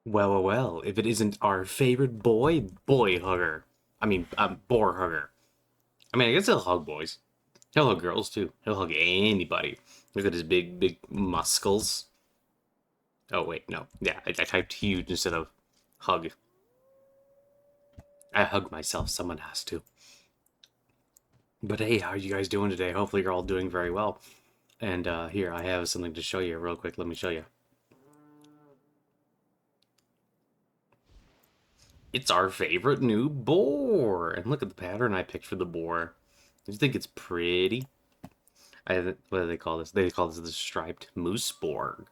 Well, if it isn't our favorite boy hugger. Boar hugger. I guess he'll hug boys. He'll hug girls too. He'll hug anybody. Look at his big muscles. Oh, wait, no. Yeah, I typed huge instead of hug. I hug myself, someone has to. But hey, how are you guys doing today? Hopefully you're all doing very well. And here, I have something to show you real quick. Let me show you. It's our favorite new boar. And look at the pattern I picked for the boar. Do you think it's pretty? What do they call this? They call this the striped moose boar.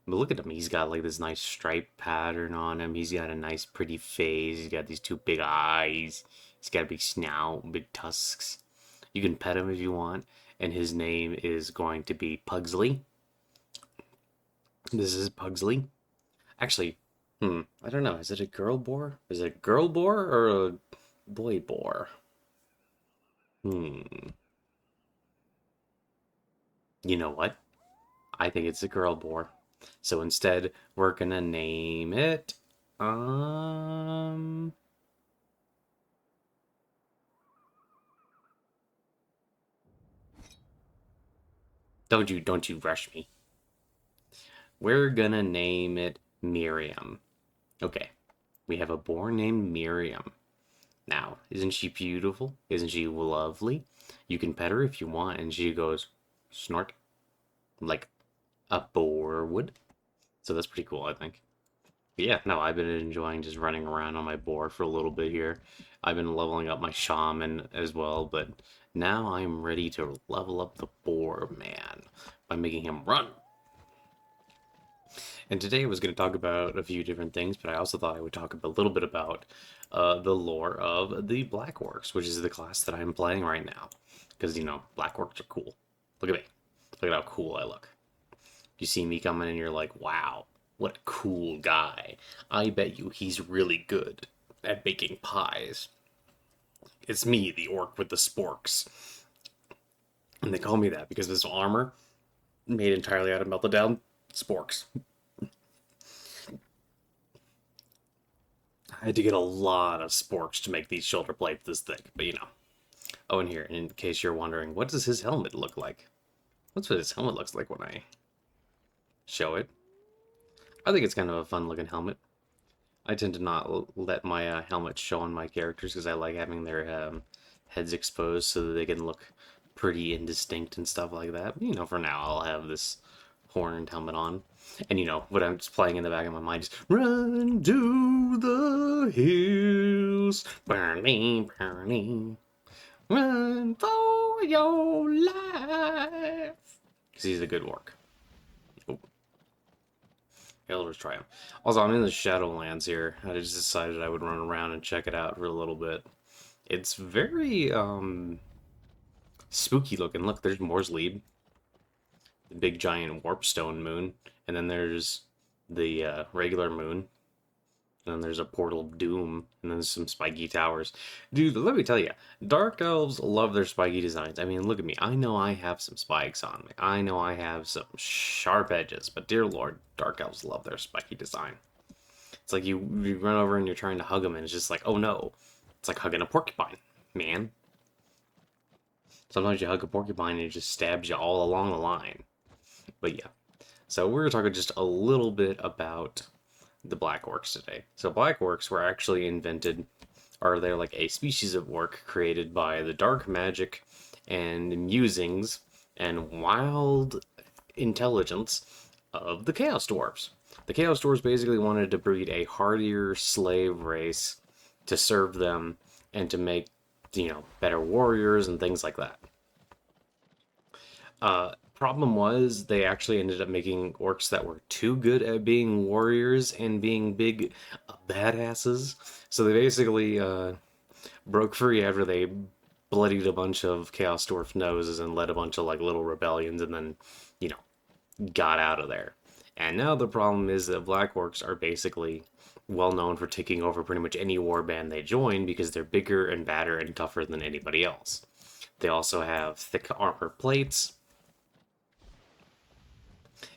But look at him. He's got like this nice striped pattern on him. He's got a nice pretty face. He's got these two big eyes. He's got a big snout, big tusks. You can pet him if you want. And his name is going to be Pugsley. This is Pugsley. Actually, I don't know. Is it a girl boar? Is it a girl boar or a boy boar? Hmm. You know what? I think it's a girl boar. So instead, we're gonna name it. Um. Don't you rush me. We're gonna name it Miriam. Okay. We have a boar named Miriam. Now, isn't she beautiful? Isn't she lovely? You can pet her if you want, and she goes snort like a boar would. So that's pretty cool, I think. But yeah, no, I've been enjoying just running around on my boar for a little bit here. I've been leveling up my shaman as well, but now I'm ready to level up the boar man by making him run. And today I was going to talk about a few different things, but I also thought I would talk a little bit about the lore of the Black Orcs, which is the class that I'm playing right now. Because, Black Orcs are cool. Look at me. Look at how cool I look. You see me coming and you're like, wow, what a cool guy. I bet you he's really good at baking pies. It's me, the orc with the sporks. And they call me that because this armor made entirely out of melted down sporks. I had to get a lot of sporks to make these shoulder blades this thick, but Oh, and here, in case you're wondering, what does his helmet look like? What's what his helmet looks like when I show it? I think it's kind of a fun looking helmet. I tend to not let my helmets show on my characters because I like having their heads exposed so that they can look pretty indistinct and stuff like that. But, for now, I'll have this horned helmet on. And what I'm just playing in the back of my mind is run to the hills, burning, burning, run for your life. Because he's a good orc. Oh, Elder's Triumph. Also, I'm in the Shadowlands here. I just decided I would run around and check it out for a little bit. It's very spooky looking. Look, there's Moorsleed, the big giant warpstone moon, and then there's the regular moon, and then there's a portal of doom, and then there's some spiky towers. Dude, let me tell you, dark elves love their spiky designs. I mean, look at me. I know I have some spikes on me. I know I have some sharp edges, but dear lord, dark elves love their spiky design. It's like you run over and you're trying to hug them, and it's just like, oh no. It's like hugging a porcupine, man. Sometimes you hug a porcupine and it just stabs you all along the line. But yeah. So we're talking just a little bit about the Black Orcs today. So Black Orcs were actually invented, or they're like a species of orc created by the dark magic and musings and wild intelligence of the Chaos Dwarves. The Chaos Dwarves basically wanted to breed a hardier slave race to serve them and to make, better warriors and things like that. Problem was, they actually ended up making orcs that were too good at being warriors and being big badasses. So they basically broke free after they bloodied a bunch of Chaos Dwarf noses and led a bunch of like little rebellions and then, you know, got out of there. And now the problem is that Black Orcs are basically well known for taking over pretty much any warband they join because they're bigger and badder and tougher than anybody else. They also have thick armor plates.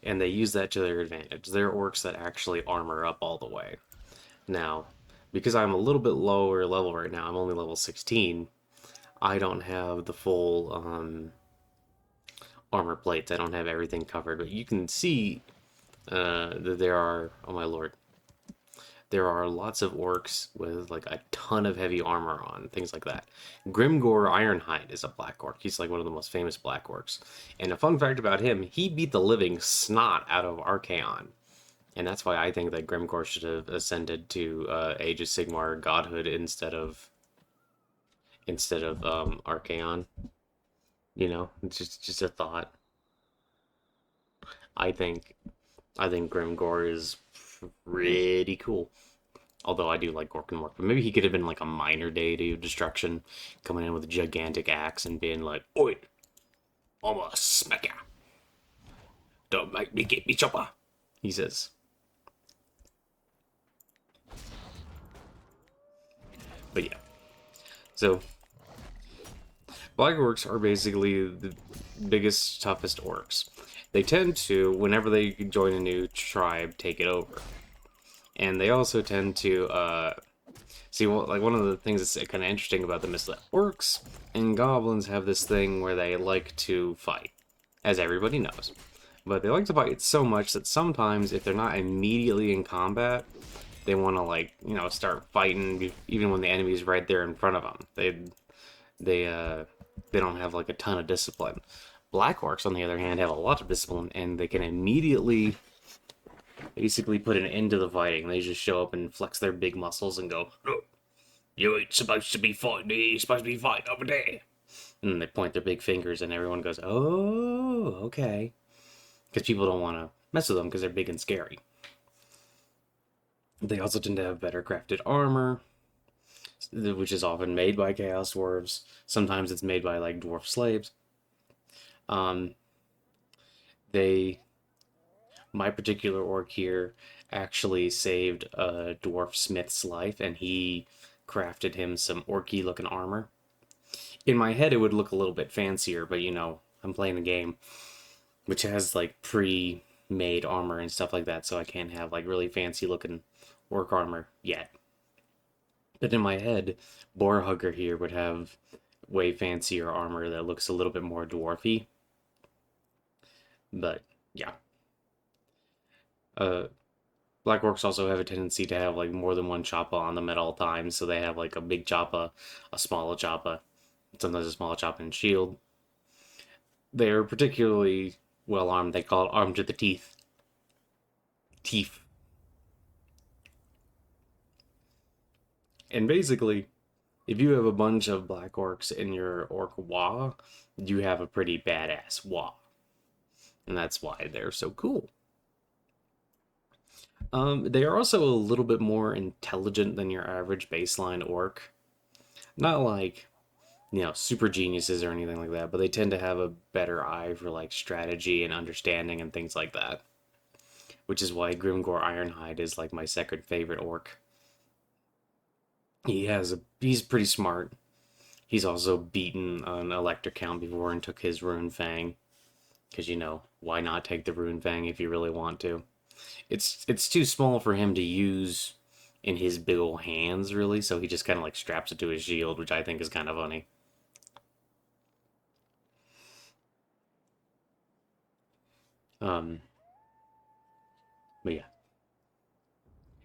and they use that to their advantage. They're orcs that actually armor up all the way. Now, because I'm a little bit lower level right now, I'm only level 16, I don't have the full armor plates. I don't have everything covered, but you can see that there are, oh my lord, there are lots of orcs with like a ton of heavy armor on, things like that. Grimgor Ironhide is a black orc. He's like one of the most famous black orcs. And a fun fact about him, he beat the living snot out of Archaon. And that's why I think that Grimgor should have ascended to Age of Sigmar godhood instead of Archaon. You know, it's just a thought. I think I think Grimgor is pretty cool. Although I do like Gork and Mork, but maybe he could have been like a minor deity of destruction, coming in with a gigantic axe and being like, "Oi, I'm a smacker. Don't make me get me chopper," he says. But yeah, so Black Orcs are basically the biggest, toughest orcs. They tend to, whenever they join a new tribe, take it over. And they also tend to, see, well, like one of the things that's kind of interesting about them is that orcs and goblins have this thing where they like to fight, as everybody knows. But they like to fight so much that sometimes, if they're not immediately in combat, they want to, like, you know, start fighting even when the enemy's right there in front of them. They don't have like a ton of discipline. Black orcs, on the other hand, have a lot of discipline, and they can immediately basically put an end to the fighting. They just show up and flex their big muscles and go, "Look, you ain't supposed to be fighting here, you're supposed to be fighting over there." And then they point their big fingers, and everyone goes, "Oh, okay." Because people don't want to mess with them because they're big and scary. They also tend to have better crafted armor, which is often made by Chaos Dwarves. Sometimes it's made by, like, dwarf slaves. Um, they, my particular orc here actually saved a dwarf smith's life, and he crafted him some orky looking armor. In my head, it would look a little bit fancier, but you know, I'm playing a game which has like pre-made armor and stuff like that, so I can't have like really fancy looking orc armor yet. But in my head, Boarhugger here would have way fancier armor that looks a little bit more dwarfy. But yeah. Uh, Black Orcs also have a tendency to have like more than one choppa on them at all times, so they have like a big choppa, a smaller choppa, sometimes a smaller choppa and shield. They are particularly well armed. They call it armed to the teeth. Teeth. And basically, if you have a bunch of black orcs in your orc wa, you have a pretty badass wa. And that's why they're so cool. They are also a little bit more intelligent than your average baseline orc. Not like, you know, super geniuses or anything like that, but they tend to have a better eye for like strategy and understanding and things like that. Which is why Grimgor Ironhide is like my second favorite orc. He's pretty smart. He's also beaten an Elector Count before and took his Rune Fang. Because, you know, why not take the Rune Fang if you really want to? It's too small for him to use in his big old hands, really, so he just kind of like straps it to his shield, which I think is kind of funny. But yeah.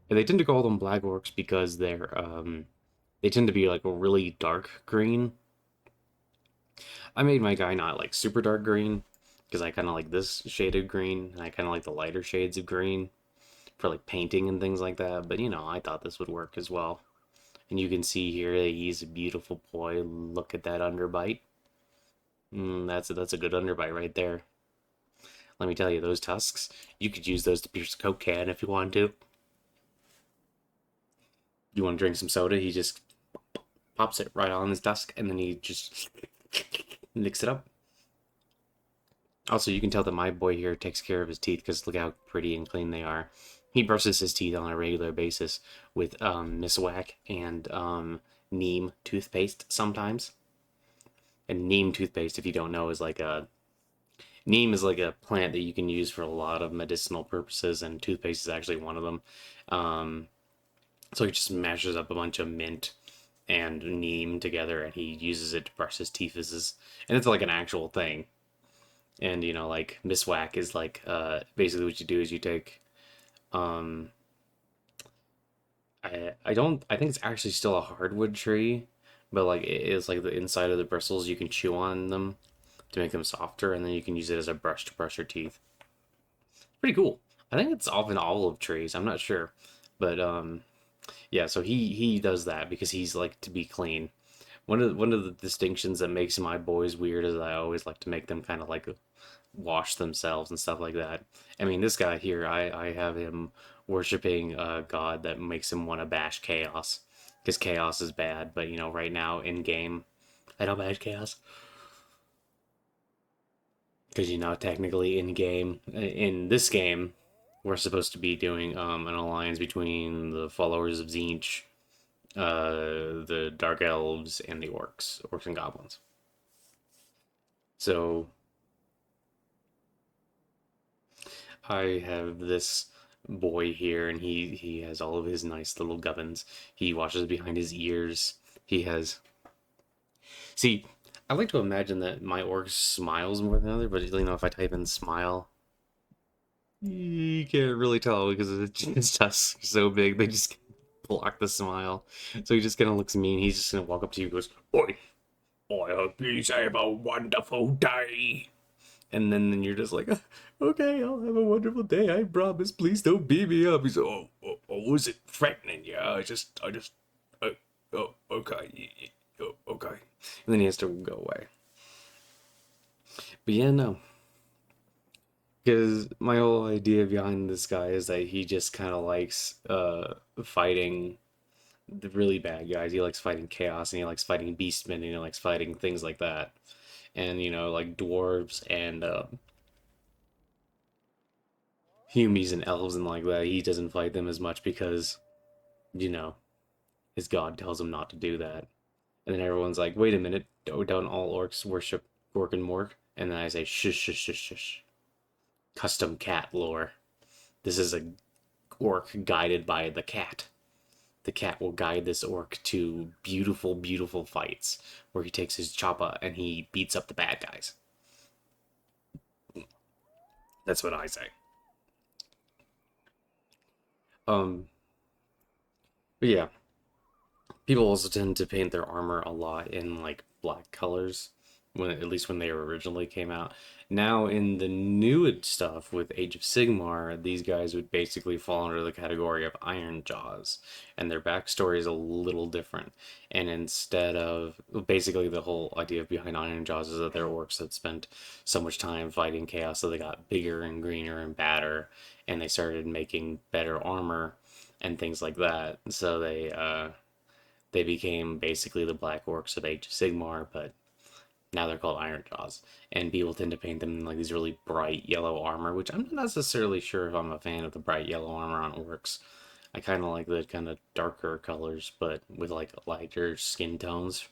And they tend to call them black orcs because they tend to be like a really dark green. I made my guy not like super dark green because I kind of like this shaded green, and I kind of like the lighter shades of green for like painting and things like that. But you know, I thought this would work as well. And you can see here that he's a beautiful boy. Look at that underbite. That's a good underbite right there. Let me tell you, those tusks, you could use those to pierce a Coke can if you wanted to. You want to drink some soda, he just pops it right on his tusk, and then he just licks it up. Also, you can tell that my boy here takes care of his teeth, because look how pretty and clean they are. He brushes his teeth on a regular basis with Miswak and neem toothpaste sometimes. And neem toothpaste, if you don't know, is like Neem is like a plant that you can use for a lot of medicinal purposes, and toothpaste is actually one of them. Um, so he just mashes up a bunch of mint and neem together, and he uses it to brush his teeth. And it's like an actual thing. And like miswak is like basically what you do is you take um, I don't I think it's actually still a hardwood tree, but like it is like the inside of the bristles you can chew on them to make them softer, and then you can use it as a brush to brush your teeth. Pretty cool. I think it's often olive trees. I'm not sure, but yeah. So he does that because he's like to be clean. One of the distinctions that makes my boys weird is I always like to make them kind of like wash themselves and stuff like that. I mean, this guy here, I have him worshiping a god that makes him want to bash chaos because chaos is bad. But right now in game, I don't bash chaos because technically in game in this game, we're supposed to be doing an alliance between the followers of Zinch, the Dark Elves, and the Orcs and Goblins. So I have this boy here, and he has all of his nice little gubbins. He washes behind his ears. He has. See, I like to imagine that my orc smiles more than other, but if I type in smile, you can't really tell because his tusks are so big they just block the smile. So he just kind of looks mean. He's just gonna walk up to you and goes, "Oi, I hope you have a wonderful day." And then you're just like, okay, I'll have a wonderful day. I promise. Please don't beat me up. He's, was it threatening you? Uh, okay, okay. And then he has to go away. But yeah, no. Because my whole idea behind this guy is that he just kind of likes fighting the really bad guys. He likes fighting chaos, and he likes fighting beastmen, and he likes fighting things like that. And, like dwarves and humies and elves and like that, he doesn't fight them as much because, you know, his god tells him not to do that. And then everyone's like, wait a minute, don't all orcs worship Gork and Mork? And then I say, shush, shush, shush, shush. Custom cat lore. This is a orc guided by the cat. The cat will guide this orc to beautiful, beautiful fights where he takes his choppa and he beats up the bad guys. That's what I say. Um, but yeah, people also tend to paint their armor a lot in like black colors when at least when they originally came out. Now in the new stuff with Age of Sigmar, these guys would basically fall under the category of Ironjaws, and their backstory is a little different. And instead of basically the whole idea behind Ironjaws is that they're orcs that spent so much time fighting chaos, so they got bigger and greener and badder, and they started making better armor and things like that. So they became basically the Black Orcs of Age of Sigmar, but now they're called Ironjaws. And people tend to paint them in like these really bright yellow armor, which I'm not necessarily sure if I'm a fan of the bright yellow armor on orcs. I kind of like the kind of darker colors, but with like lighter skin tones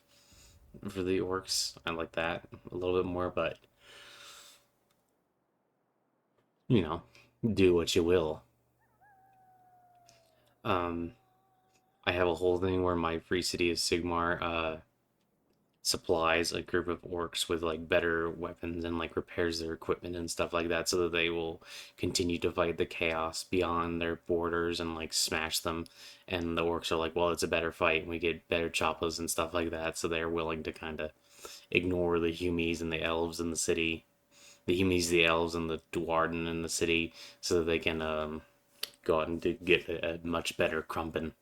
for the orcs. I like that a little bit more, but you know, do what you will. Um, I have a whole thing where my free city of Sigmar supplies a group of orcs with like better weapons and like repairs their equipment and stuff like that so that they will continue to fight the chaos beyond their borders and like smash them. And the orcs are like, well, it's a better fight and we get better choppas and stuff like that, so they're willing to kind of ignore the humies and the elves in the city, the humies, the elves, and the dwarden in the city, so that they can go out and get a much better crumpin.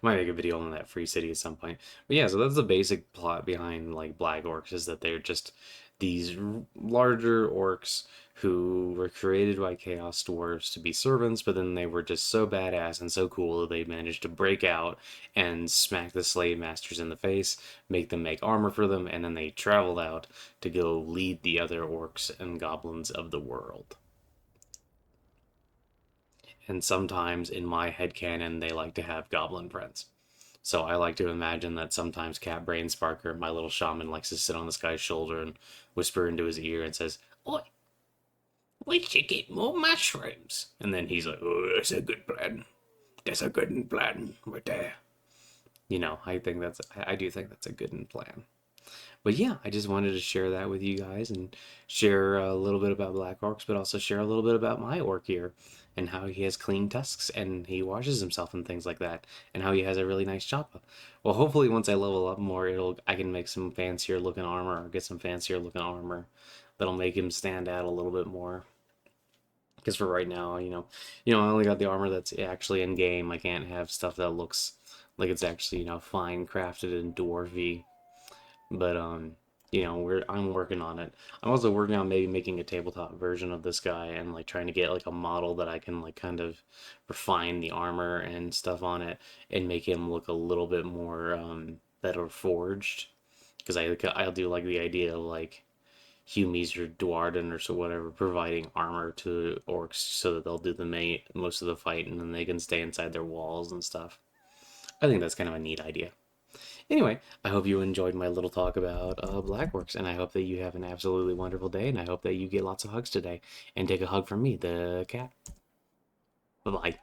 Might make a video on that free city at some point. But yeah, so that's the basic plot behind like Black Orcs, is that they're just these larger orcs who were created by Chaos Dwarves to be servants, but then they were just so badass and so cool that they managed to break out and smack the slave masters in the face, make them make armor for them, and then they traveled out to go lead the other orcs and goblins of the world. And sometimes in my headcanon, they like to have goblin friends. So I like to imagine that sometimes Cat Brain Sparker, my little shaman, likes to sit on this guy's shoulder and whisper into his ear and says, "Oi, we should get more mushrooms." And then he's like, "Oh, that's a good plan. That's a good plan right there." You know, I do think that's a good plan. But yeah, I just wanted to share that with you guys and share a little bit about Black Orcs, but also share a little bit about my orc here and how he has clean tusks and he washes himself and things like that, and how he has a really nice choppa. Well, hopefully once I level up more, I can make some fancier looking armor or get some fancier looking armor that'll make him stand out a little bit more. Because for right now, I only got the armor that's actually in game. I can't have stuff that looks like it's actually, fine crafted and dwarfy. But I'm working on it. I'm also working on maybe making a tabletop version of this guy and like trying to get like a model that I can like kind of refine the armor and stuff on it and make him look a little bit more better forged. Because I'll do like the idea of like Humies or Duarden or so whatever providing armor to orcs so that they'll do most of the fight and then they can stay inside their walls and stuff. I think that's kind of a neat idea. Anyway, I hope you enjoyed my little talk about Blackworks, and I hope that you have an absolutely wonderful day, and I hope that you get lots of hugs today. And take a hug from me, the cat. Bye bye.